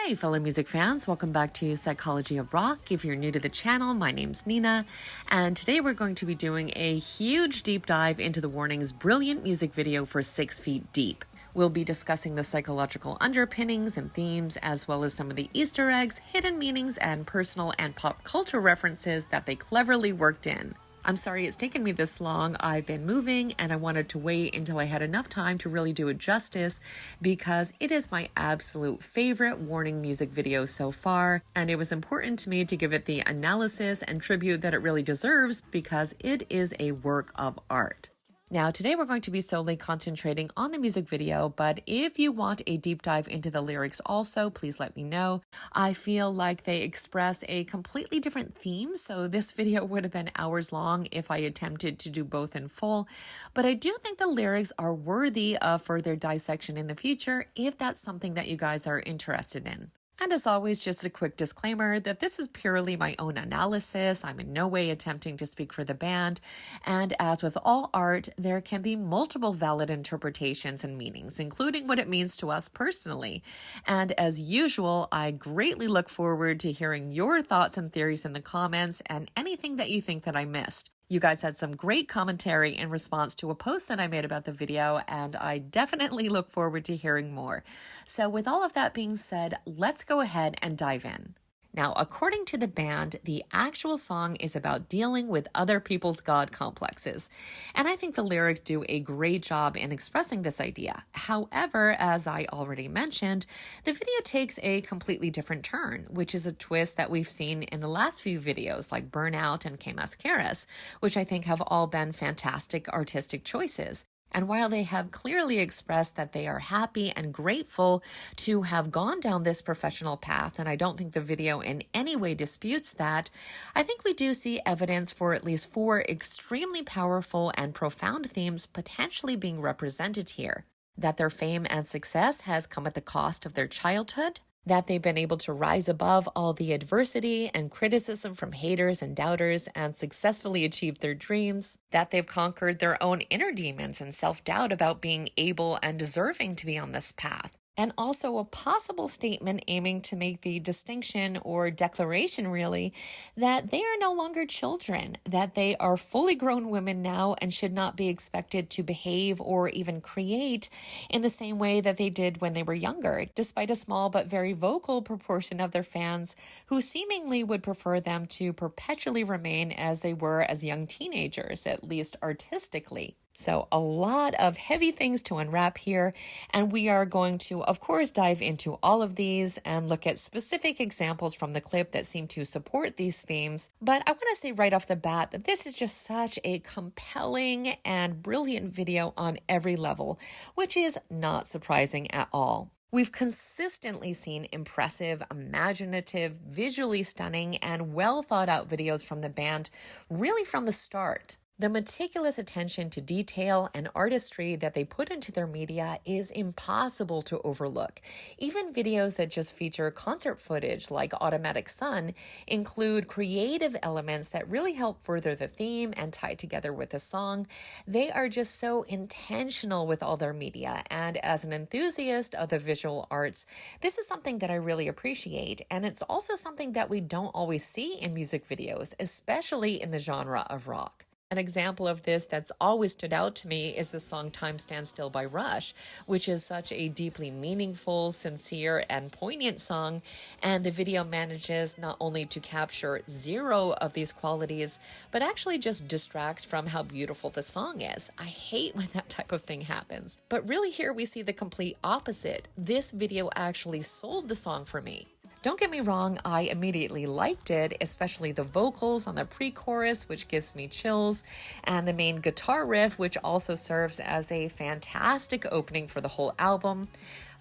Hey fellow music fans, welcome back to Psychology of Rock. If you're new to the channel, my name's Nina, and today we're going to be doing a huge deep dive into the Warning's brilliant music video for 6 Feet Deep. We'll be discussing the psychological underpinnings and themes, as well as some of the Easter eggs, hidden meanings, and personal and pop culture references that they cleverly worked in. I'm sorry it's taken me this long. I've been moving and I wanted to wait until I had enough time to really do it justice because it is my absolute favorite Warning music video so far, and it was important to me to give it the analysis and tribute that it really deserves because it is a work of art. Now, today we're going to be solely concentrating on the music video, but if you want a deep dive into the lyrics also, please let me know. I feel like they express a completely different theme, so this video would have been hours long if I attempted to do both in full, but I do think the lyrics are worthy of further dissection in the future if that's something that you guys are interested in. And as always, just a quick disclaimer that this is purely my own analysis. I'm in no way attempting to speak for the band. And as with all art, there can be multiple valid interpretations and meanings, including what it means to us personally. And as usual, I greatly look forward to hearing your thoughts and theories in the comments and anything that you think that I missed. You guys had some great commentary in response to a post that I made about the video, and I definitely look forward to hearing more. So with all of that being said, let's go ahead and dive in. Now, according to the band, the actual song is about dealing with other people's God complexes. And I think the lyrics do a great job in expressing this idea. However, as I already mentioned, the video takes a completely different turn, which is a twist that we've seen in the last few videos like Burnout and Que Mascaras, which I think have all been fantastic artistic choices. And while they have clearly expressed that they are happy and grateful to have gone down this professional path, and I don't think the video in any way disputes that, I think we do see evidence for at least 4 extremely powerful and profound themes potentially being represented here. That their fame and success has come at the cost of their childhood, that they've been able to rise above all the adversity and criticism from haters and doubters and successfully achieve their dreams, that they've conquered their own inner demons and self-doubt about being able and deserving to be on this path. And also a possible statement aiming to make the distinction or declaration really that they are no longer children, that they are fully grown women now and should not be expected to behave or even create in the same way that they did when they were younger, despite a small but very vocal proportion of their fans who seemingly would prefer them to perpetually remain as they were as young teenagers, at least artistically. So a lot of heavy things to unwrap here, and we are going to, of course, dive into all of these and look at specific examples from the clip that seem to support these themes. But I want to say right off the bat that this is just such a compelling and brilliant video on every level, which is not surprising at all. We've consistently seen impressive, imaginative, visually stunning, and well thought out videos from the band really from the start. The meticulous attention to detail and artistry that they put into their media is impossible to overlook. Even videos that just feature concert footage like Automatic Sun include creative elements that really help further the theme and tie together with the song. They are just so intentional with all their media, and as an enthusiast of the visual arts, this is something that I really appreciate, and it's also something that we don't always see in music videos, especially in the genre of rock. An example of this that's always stood out to me is the song Time Stands Still by Rush, which is such a deeply meaningful, sincere, and poignant song, and the video manages not only to capture 0 of these qualities, but actually just distracts from how beautiful the song is. I hate when that type of thing happens. But really here we see the complete opposite. This video actually sold the song for me. Don't get me wrong, I immediately liked it, especially the vocals on the pre-chorus, which gives me chills, and the main guitar riff, which also serves as a fantastic opening for the whole album.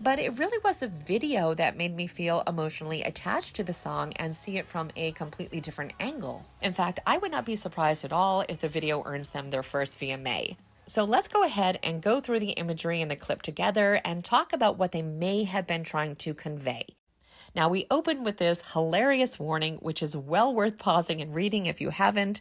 But it really was the video that made me feel emotionally attached to the song and see it from a completely different angle. In fact, I would not be surprised at all if the video earns them their first VMA. So let's go ahead and go through the imagery in the clip together and talk about what they may have been trying to convey. Now, we open with this hilarious warning, which is well worth pausing and reading if you haven't.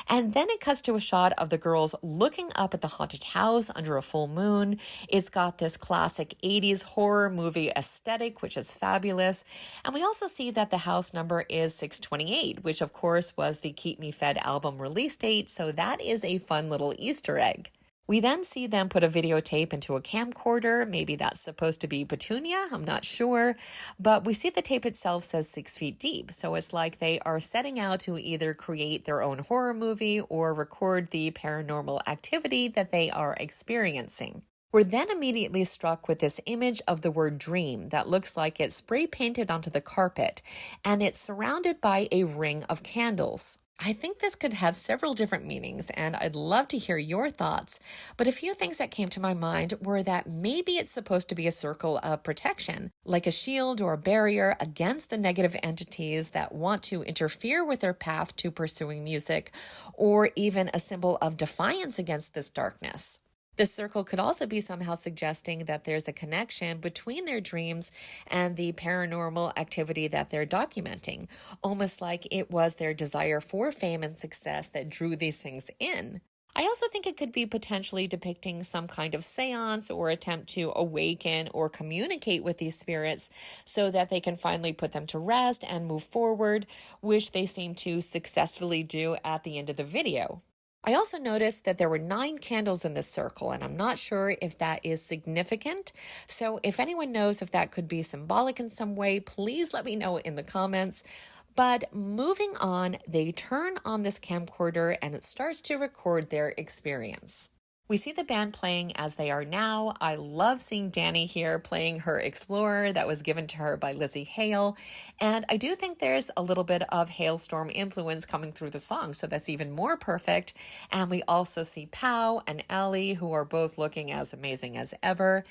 And then it cuts to a shot of the girls looking up at the haunted house under a full moon. It's got this classic 80s horror movie aesthetic, which is fabulous. And we also see that the house number is 628, which of course was the Keep Me Fed album release date. So that is a fun little Easter egg. We then see them put a videotape into a camcorder. Maybe that's supposed to be Petunia, I'm not sure. But we see the tape itself says 6 feet deep. So it's like they are setting out to either create their own horror movie or record the paranormal activity that they are experiencing. We're then immediately struck with this image of the word dream that looks like it's spray painted onto the carpet, and it's surrounded by a ring of candles. I think this could have several different meanings, and I'd love to hear your thoughts. But a few things that came to my mind were that maybe it's supposed to be a circle of protection, like a shield or a barrier against the negative entities that want to interfere with their path to pursuing music, or even a symbol of defiance against this darkness. The circle could also be somehow suggesting that there's a connection between their dreams and the paranormal activity that they're documenting, almost like it was their desire for fame and success that drew these things in. I also think it could be potentially depicting some kind of seance or attempt to awaken or communicate with these spirits so that they can finally put them to rest and move forward, which they seem to successfully do at the end of the video. I also noticed that there were 9 candles in this circle, and I'm not sure if that is significant. So if anyone knows if that could be symbolic in some way, please let me know in the comments. But moving on, they turn on this camcorder and it starts to record their experience. We see the band playing as they are now. I love seeing Dany here playing her Explorer that was given to her by Lizzie Hale. And I do think there's a little bit of Hailstorm influence coming through the song, so that's even more perfect. And we also see Pow and Allie, who are both looking as amazing as ever.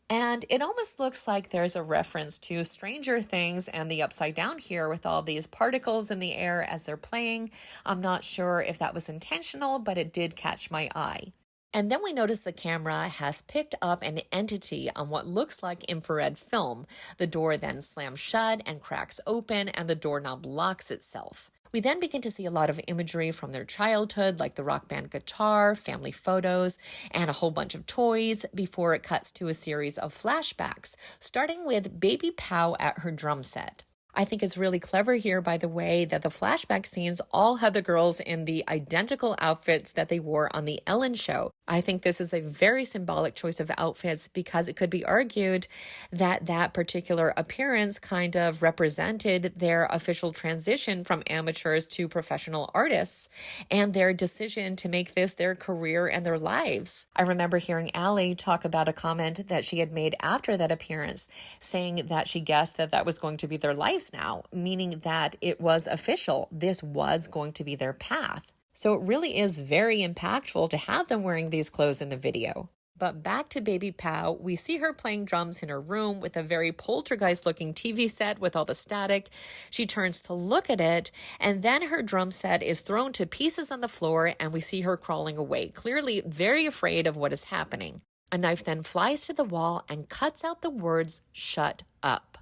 And it almost looks like there's a reference to Stranger Things and the Upside Down here with all these particles in the air as they're playing. I'm not sure if that was intentional, but it did catch my eye. And then we notice the camera has picked up an entity on what looks like infrared film. The door then slams shut and cracks open, and the doorknob locks itself. We then begin to see a lot of imagery from their childhood, like the rock band guitar, family photos, and a whole bunch of toys, before it cuts to a series of flashbacks, starting with baby Pow at her drum set. I think it's really clever here, by the way, that the flashback scenes all have the girls in the identical outfits that they wore on the Ellen show. I think this is a very symbolic choice of outfits because it could be argued that that particular appearance kind of represented their official transition from amateurs to professional artists and their decision to make this their career and their lives. I remember hearing Allie talk about a comment that she had made after that appearance, saying that she guessed that that was going to be their lives now, meaning that it was official. This was going to be their path. So it really is very impactful to have them wearing these clothes in the video. But back to baby Pow, we see her playing drums in her room with a very poltergeist-looking TV set with all the static. She turns to look at it, and then her drum set is thrown to pieces on the floor, and we see her crawling away, clearly very afraid of what is happening. A knife then flies to the wall and cuts out the words, "Shut up."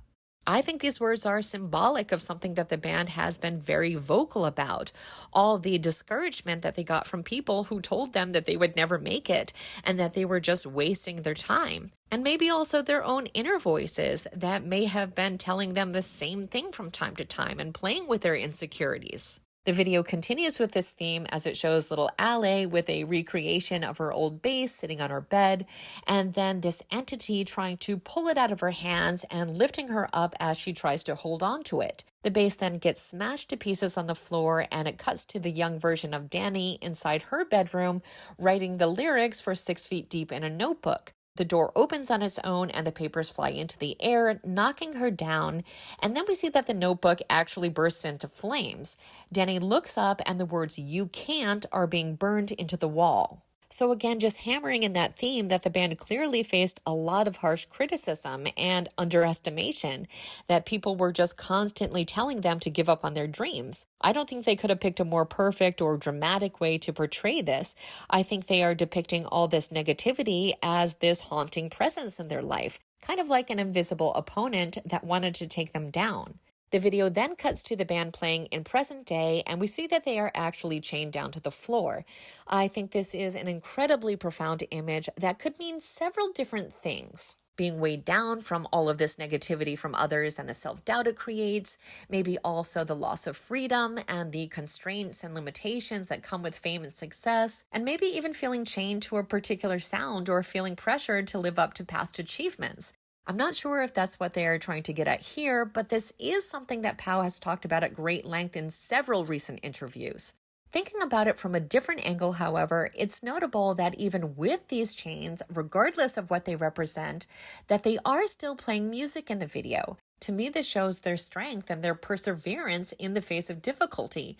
I think these words are symbolic of something that the band has been very vocal about. All the discouragement that they got from people who told them that they would never make it and that they were just wasting their time. And maybe also their own inner voices that may have been telling them the same thing from time to time and playing with their insecurities. The video continues with this theme as it shows little Allie with a recreation of her old bass sitting on her bed, and then this entity trying to pull it out of her hands and lifting her up as she tries to hold on to it. The bass then gets smashed to pieces on the floor, and it cuts to the young version of Dany inside her bedroom writing the lyrics for 6 Feet Deep in a notebook. The door opens on its own and the papers fly into the air, knocking her down. And then we see that the notebook actually bursts into flames. Dany looks up and the words "you can't" are being burned into the wall. So again, just hammering in that theme that the band clearly faced a lot of harsh criticism and underestimation, that people were just constantly telling them to give up on their dreams. I don't think they could have picked a more perfect or dramatic way to portray this. I think they are depicting all this negativity as this haunting presence in their life. kind of like an invisible opponent that wanted to take them down. The video then cuts to the band playing in present day, and we see that they are actually chained down to the floor. I think this is an incredibly profound image that could mean several different things. Being weighed down from all of this negativity from others and the self-doubt it creates, maybe also the loss of freedom and the constraints and limitations that come with fame and success, and maybe even feeling chained to a particular sound or feeling pressured to live up to past achievements. I'm not sure if that's what they are trying to get at here, but this is something that Pau has talked about at great length in several recent interviews. Thinking about it from a different angle, however, it's notable that even with these chains, regardless of what they represent, that they are still playing music in the video. To me, this shows their strength and their perseverance in the face of difficulty.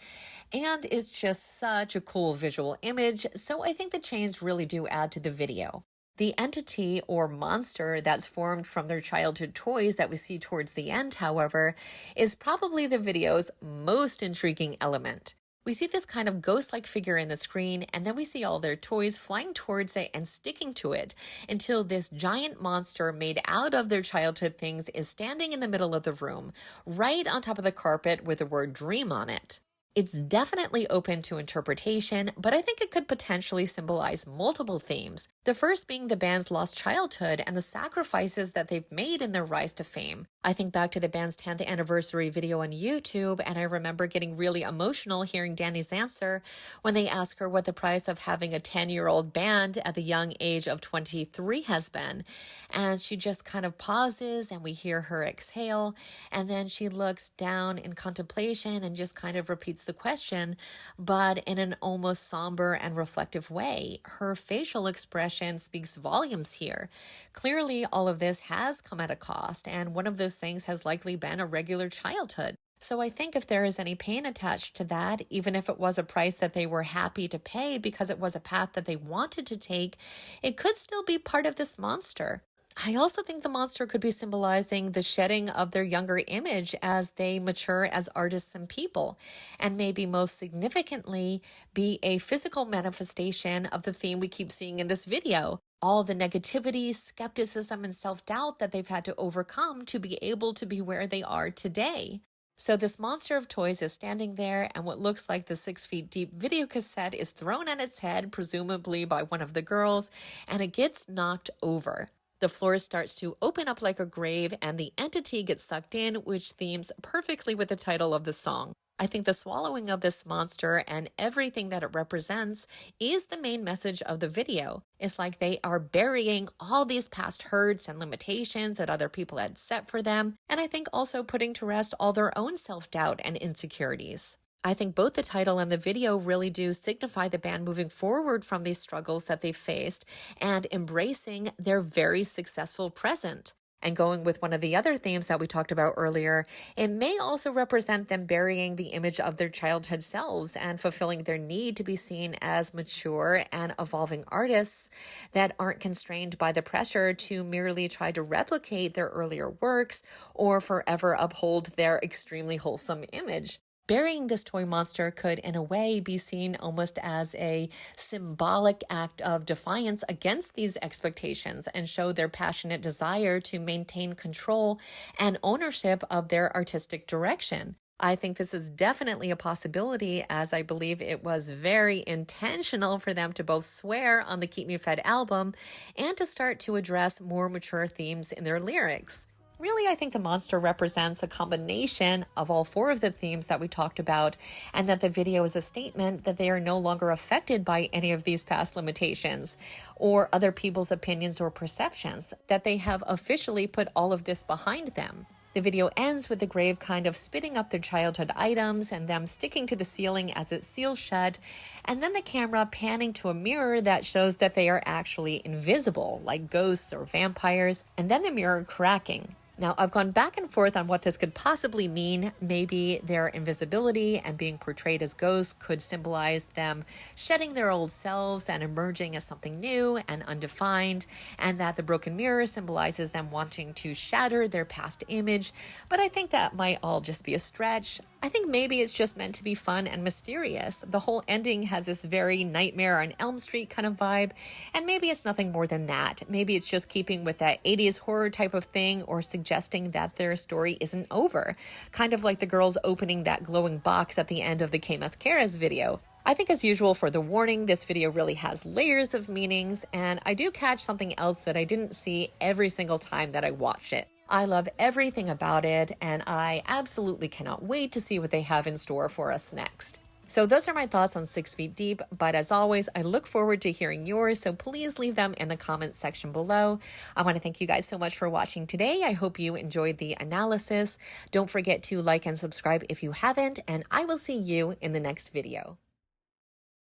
And is just such a cool visual image, so I think the chains really do add to the video. The entity or monster that's formed from their childhood toys that we see towards the end, however, is probably the video's most intriguing element. We see this kind of ghost-like figure in the screen, and then we see all their toys flying towards it and sticking to it until this giant monster made out of their childhood things is standing in the middle of the room, right on top of the carpet with the word dream on it. It's definitely open to interpretation, but I think it could potentially symbolize multiple themes. The first being the band's lost childhood and the sacrifices that they've made in their rise to fame. I think back to the band's 10th anniversary video on YouTube, and I remember getting really emotional hearing Dany's answer when they ask her what the price of having a 10-year-old band at the young age of 23 has been. And she just kind of pauses, and we hear her exhale, and then she looks down in contemplation and just kind of repeats the question, but in an almost somber and reflective way. Her facial expression speaks volumes here. Clearly, all of this has come at a cost, and one of those things has likely been a regular childhood. So I think if there is any pain attached to that, even if it was a price that they were happy to pay because it was a path that they wanted to take, it could still be part of this monster. I also think the monster could be symbolizing the shedding of their younger image as they mature as artists and people, and maybe most significantly be a physical manifestation of the theme we keep seeing in this video. All the negativity, skepticism, and self-doubt that they've had to overcome to be able to be where they are today. So this monster of toys is standing there, and what looks like the 6 feet deep video cassette is thrown at its head, presumably by one of the girls, and it gets knocked over. The floor starts to open up like a grave, and the entity gets sucked in, which themes perfectly with the title of the song. I think the swallowing of this monster and everything that it represents is the main message of the video. It's like they are burying all these past hurts and limitations that other people had set for them, and I think also putting to rest all their own self-doubt and insecurities. I think both the title and the video really do signify the band moving forward from these struggles that they've faced and embracing their very successful present. And going with one of the other themes that we talked about earlier, it may also represent them burying the image of their childhood selves and fulfilling their need to be seen as mature and evolving artists that aren't constrained by the pressure to merely try to replicate their earlier works or forever uphold their extremely wholesome image. Burying this toy monster could, in a way, be seen almost as a symbolic act of defiance against these expectations and show their passionate desire to maintain control and ownership of their artistic direction. I think this is definitely a possibility, as I believe it was very intentional for them to both swear on the Keep Me Fed album and to start to address more mature themes in their lyrics. Really, I think the monster represents a combination of all 4 of the themes that we talked about, and that the video is a statement that they are no longer affected by any of these past limitations or other people's opinions or perceptions, that they have officially put all of this behind them. The video ends with the grave kind of spitting up their childhood items and them sticking to the ceiling as it seals shut, and then the camera panning to a mirror that shows that they are actually invisible, like ghosts or vampires, and then the mirror cracking. Now, I've gone back and forth on what this could possibly mean. Maybe their invisibility and being portrayed as ghosts could symbolize them shedding their old selves and emerging as something new and undefined, and that the broken mirror symbolizes them wanting to shatter their past image. But I think that might all just be a stretch. I think maybe it's just meant to be fun and mysterious. The whole ending has this very Nightmare on Elm Street kind of vibe, and maybe it's nothing more than that. Maybe it's just keeping with that 80s horror type of thing, or suggesting that their story isn't over. Kind of like the girls opening that glowing box at the end of the Que Mascaras video. I think as usual for the warning, this video really has layers of meanings, and I do catch something else that I didn't see every single time that I watched it. I love everything about it, and I absolutely cannot wait to see what they have in store for us next. So those are my thoughts on 6 Feet Deep, but as always, I look forward to hearing yours, so please leave them in the comments section below. I want to thank you guys so much for watching today. I hope you enjoyed the analysis. Don't forget to like and subscribe if you haven't, and I will see you in the next video.